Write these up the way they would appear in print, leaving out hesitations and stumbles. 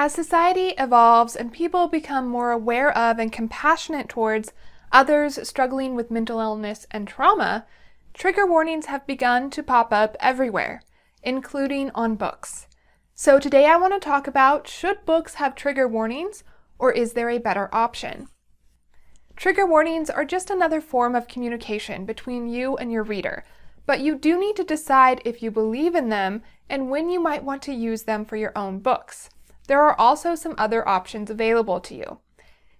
As society evolves and people become more aware of and compassionate towards others struggling with mental illness and trauma, trigger warnings have begun to pop up everywhere, including on books. So today I want to talk about, should books have trigger warnings, or is there a better option? Trigger warnings are just another form of communication between you and your reader, but you do need to decide if you believe in them and when you might want to use them for your own books. There are also some other options available to you.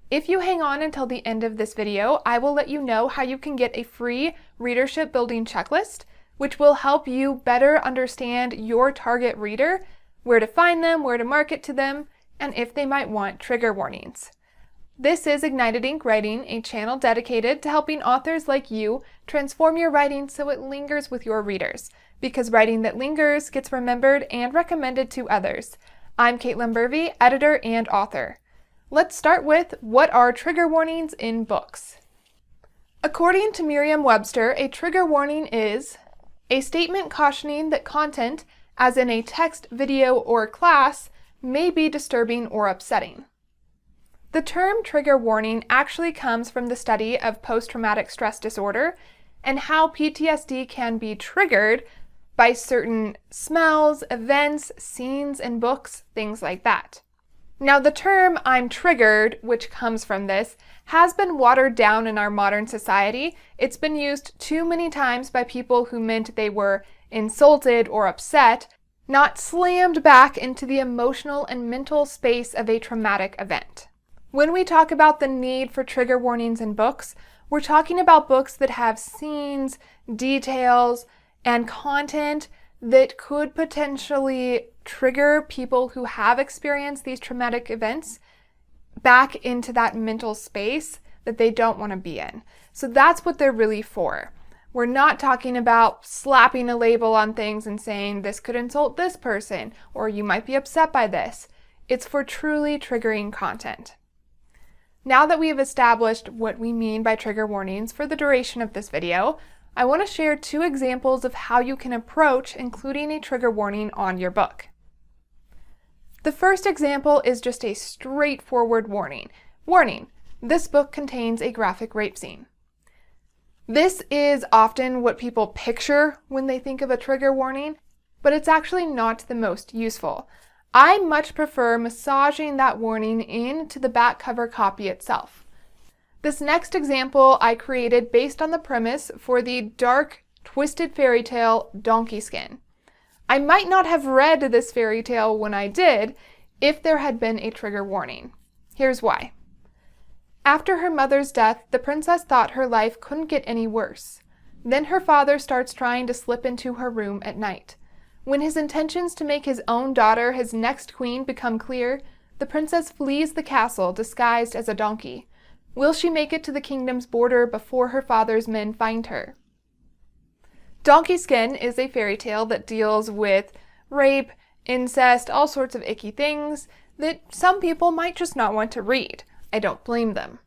If you hang on until the end of this video, I will let you know how you can get a free readership building checklist, which will help you better understand your target reader, where to find them, where to market to them, and if they might want trigger warnings. This is Ignited Ink Writing, a channel dedicated to helping authors like you transform your writing so it lingers with your readers, because writing that lingers gets remembered and recommended to others. I'm Caitlin Burvey, editor and author. Let's start with, what are trigger warnings in books? According to Merriam-Webster, a trigger warning is a statement cautioning that content, as in a text, video, or class, may be disturbing or upsetting. The term trigger warning actually comes from the study of post-traumatic stress disorder and how PTSD can be triggered by certain smells, events, scenes in books, things like that. Now, the term "I'm triggered," which comes from this, has been watered down in our modern society. It's been used too many times by people who meant they were insulted or upset, not slammed back into the emotional and mental space of a traumatic event. When we talk about the need for trigger warnings in books, we're talking about books that have scenes, details, and content that could potentially trigger people who have experienced these traumatic events back into that mental space that they don't want to be in. So that's what they're really for. We're not talking about slapping a label on things and saying this could insult this person, or you might be upset by this. It's for truly triggering content. Now that we have established what we mean by trigger warnings for the duration of this video, I want to share 2 examples of how you can approach including a trigger warning on your book. The first example is just a straightforward warning. Warning: this book contains a graphic rape scene. This is often what people picture when they think of a trigger warning, but it's actually not the most useful. I much prefer massaging that warning into the back cover copy itself. This next example I created based on the premise for the dark, twisted fairy tale Donkey Skin. I might not have read this fairy tale when I did if there had been a trigger warning. Here's why. After her mother's death, the princess thought her life couldn't get any worse. Then her father starts trying to slip into her room at night. When his intentions to make his own daughter his next queen become clear, the princess flees the castle disguised as a donkey. Will she make it to the kingdom's border before her father's men find her? Donkey Skin is a fairy tale that deals with rape, incest, all sorts of icky things that some people might just not want to read. I don't blame them.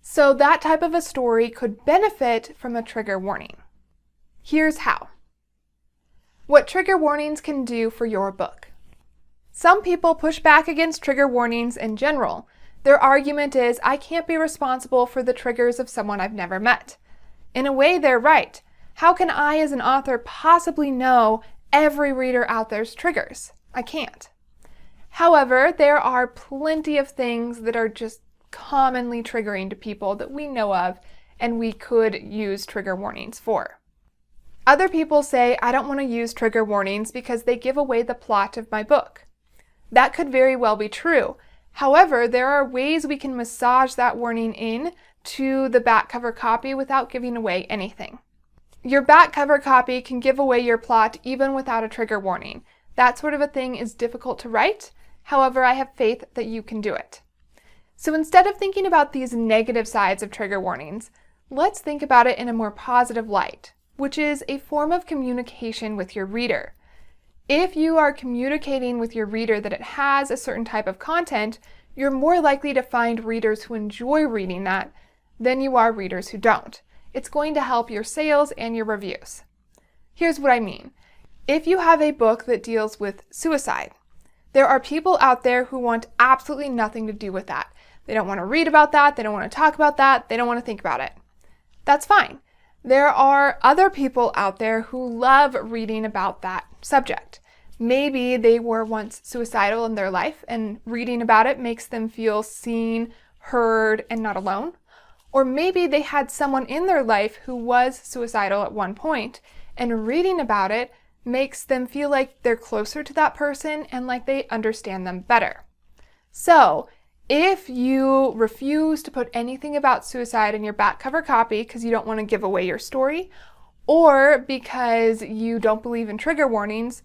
So that type of a story could benefit from a trigger warning. Here's how. What trigger warnings can do for your book. Some people push back against trigger warnings in general. Their argument is, I can't be responsible for the triggers of someone I've never met. In a way, they're right. How can I, as an author, possibly know every reader out there's triggers? I can't. However, there are plenty of things that are just commonly triggering to people that we know of and we could use trigger warnings for. Other people say, I don't want to use trigger warnings because they give away the plot of my book. That could very well be true. However, there are ways we can massage that warning in to the back cover copy without giving away anything. Your back cover copy can give away your plot even without a trigger warning. That sort of a thing is difficult to write. However, I have faith that you can do it. So instead of thinking about these negative sides of trigger warnings, let's think about it in a more positive light, which is a form of communication with your reader. If you are communicating with your reader that it has a certain type of content, you're more likely to find readers who enjoy reading that than you are readers who don't. It's going to help your sales and your reviews. Here's what I mean. If you have a book that deals with suicide, There are people out there who want absolutely nothing to do with that. They don't want to read about that. They don't want to talk about that. They don't want to think about it. That's fine. There are other people out there who love reading about that subject. Maybe they were once suicidal in their life and reading about it makes them feel seen, heard, and not alone. Or maybe they had someone in their life who was suicidal at one point, and reading about it makes them feel like they're closer to that person and like they understand them better. So, if you refuse to put anything about suicide in your back cover copy because you don't want to give away your story, or because you don't believe in trigger warnings,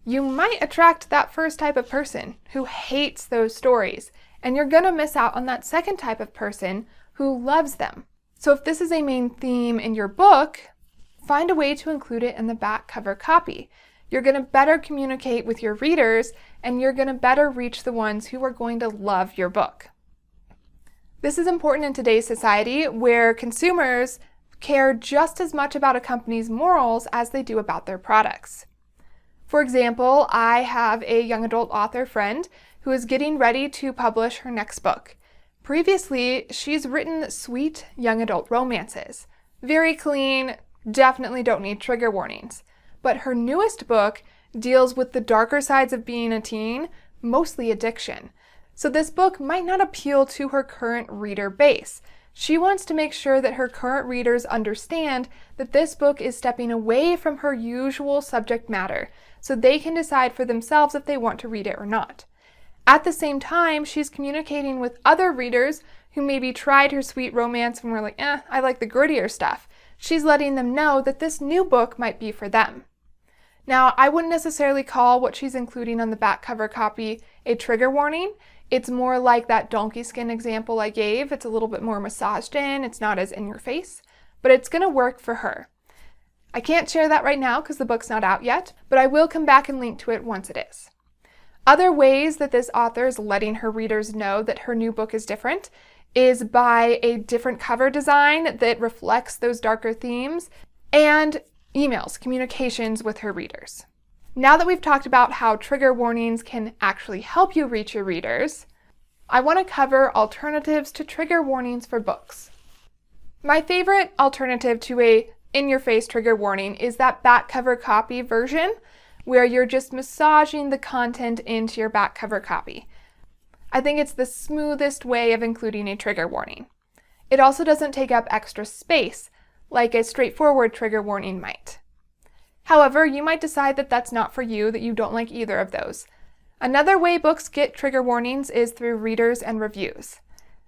you might attract that first type of person who hates those stories, and you're going to miss out on that second type of person who loves them. So if this is a main theme in your book, find a way to include it in the back cover copy. You're going to better communicate with your readers, and you're going to better reach the ones who are going to love your book. This is important in today's society where consumers care just as much about a company's morals as they do about their products. For example, I have a young adult author friend who is getting ready to publish her next book. Previously, she's written sweet young adult romances. Very clean, definitely don't need trigger warnings. But her newest book deals with the darker sides of being a teen, mostly addiction. So this book might not appeal to her current reader base. She wants to make sure that her current readers understand that this book is stepping away from her usual subject matter, so they can decide for themselves if they want to read it or not. At the same time, she's communicating with other readers who maybe tried her sweet romance and were like, I like the grittier stuff. She's letting them know that this new book might be for them. Now, I wouldn't necessarily call what she's including on the back cover copy a trigger warning. It's more like that donkey skin example I gave. It's a little bit more massaged in. It's not as in your face, but it's going to work for her. I can't share that right now because the book's not out yet, but I will come back and link to it once it is. Other ways that this author is letting her readers know that her new book is different is by a different cover design that reflects those darker themes and emails, communications with her readers. Now that we've talked about how trigger warnings can actually help you reach your readers, I want to cover alternatives to trigger warnings for books. My favorite alternative to a in-your-face trigger warning is that back cover copy version where you're just massaging the content into your back cover copy. I think it's the smoothest way of including a trigger warning. It also doesn't take up extra space like a straightforward trigger warning might. However, you might decide that that's not for you, that you don't like either of those. Another way books get trigger warnings is through readers and reviews.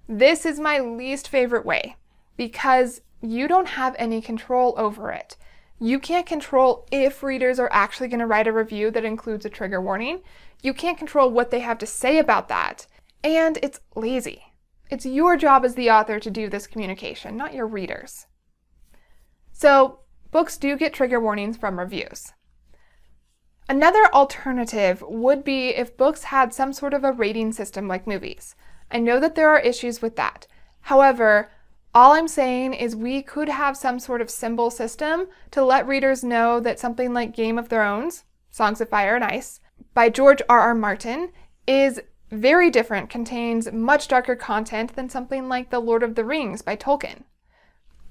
This is my least favorite way because you don't have any control over it. You can't control if readers are actually going to write a review that includes a trigger warning. You can't control what they have to say about that. And it's lazy. It's your job as the author to do this communication, not your readers. So, books do get trigger warnings from reviews. Another alternative would be if books had some sort of a rating system like movies. I know that there are issues with that. However, all I'm saying is we could have some sort of symbol system to let readers know that something like Game of Thrones, Songs of Fire and Ice, by George R.R. Martin, is very different, contains much darker content than something like The Lord of the Rings by Tolkien.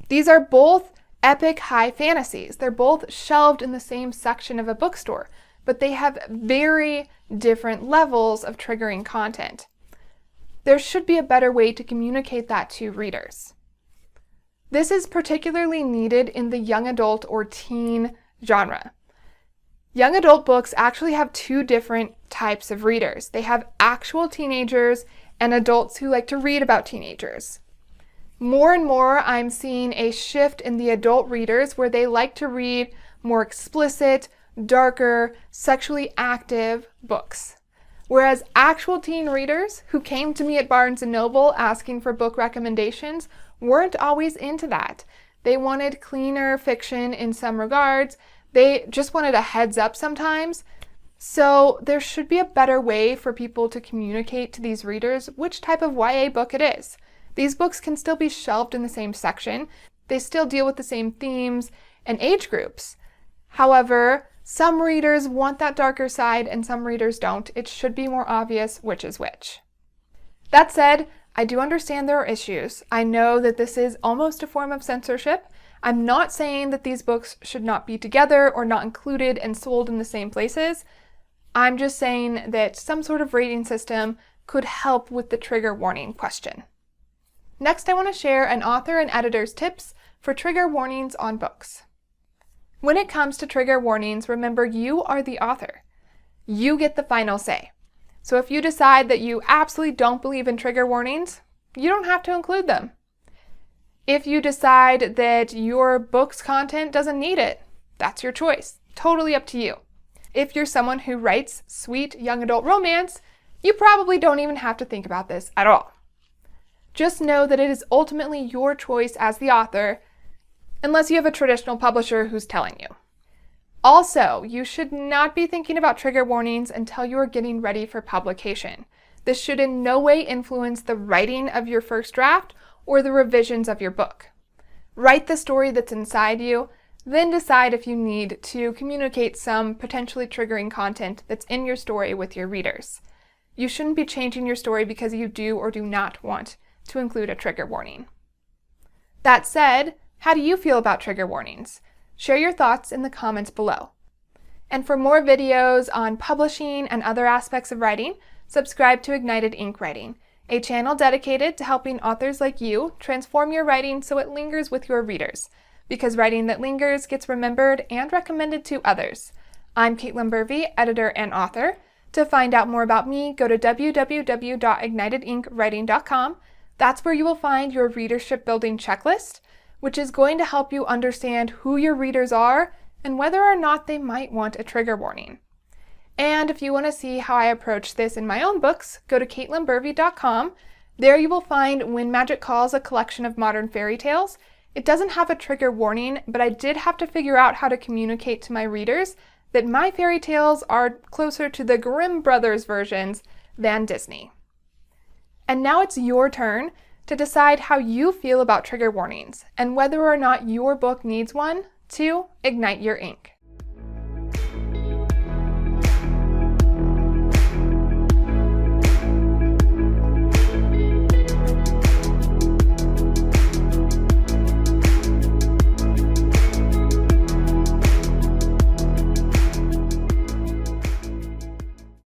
These are both epic high fantasies. They're both shelved in the same section of a bookstore, but they have very different levels of triggering content. There should be a better way to communicate that to readers. This is particularly needed in the young adult or teen genre. Young adult books actually have two different types of readers. They have actual teenagers and adults who like to read about teenagers. More and more, I'm seeing a shift in the adult readers where they like to read more explicit, darker, sexually active books. Whereas actual teen readers who came to me at Barnes & Noble asking for book recommendations weren't always into that. They wanted cleaner fiction in some regards. They just wanted a heads up sometimes. So there should be a better way for people to communicate to these readers which type of YA book it is. These books can still be shelved in the same section. They still deal with the same themes and age groups. However, Some readers want that darker side and some readers don't. It should be more obvious which is which. That said, I do understand there are issues. I know that this is almost a form of censorship. I'm not saying that these books should not be together or not included and sold in the same places. I'm just saying that some sort of rating system could help with the trigger warning question. Next, I want to share an author and editor's tips for trigger warnings on books. When it comes to trigger warnings, remember you are the author. You get the final say. So if you decide that you absolutely don't believe in trigger warnings, you don't have to include them. If you decide that your book's content doesn't need it, that's your choice. Totally up to you. If you're someone who writes sweet young adult romance, you probably don't even have to think about this at all. Just know that it is ultimately your choice as the author, unless you have a traditional publisher who's telling you. Also, you should not be thinking about trigger warnings until you are getting ready for publication. This should in no way influence the writing of your first draft or the revisions of your book. Write the story that's inside you, then decide if you need to communicate some potentially triggering content that's in your story with your readers. You shouldn't be changing your story because you do or do not want to include a trigger warning. That said, how do you feel about trigger warnings? Share your thoughts in the comments below. And for more videos on publishing and other aspects of writing, subscribe to Ignited Ink Writing, a channel dedicated to helping authors like you transform your writing so it lingers with your readers, because writing that lingers gets remembered and recommended to others. I'm Caitlin Burvey, editor and author. To find out more about me, go to www.ignitedinkwriting.com. That's where you will find your readership building checklist, which is going to help you understand who your readers are and whether or not they might want a trigger warning. And if you want to see how I approach this in my own books, go to caitlinburvey.com. There you will find When Magic Calls, a collection of modern fairy tales. It doesn't have a trigger warning, but I did have to figure out how to communicate to my readers that my fairy tales are closer to the Grimm Brothers versions than Disney. And now it's your turn to decide how you feel about trigger warnings and whether or not your book needs one to ignite your ink.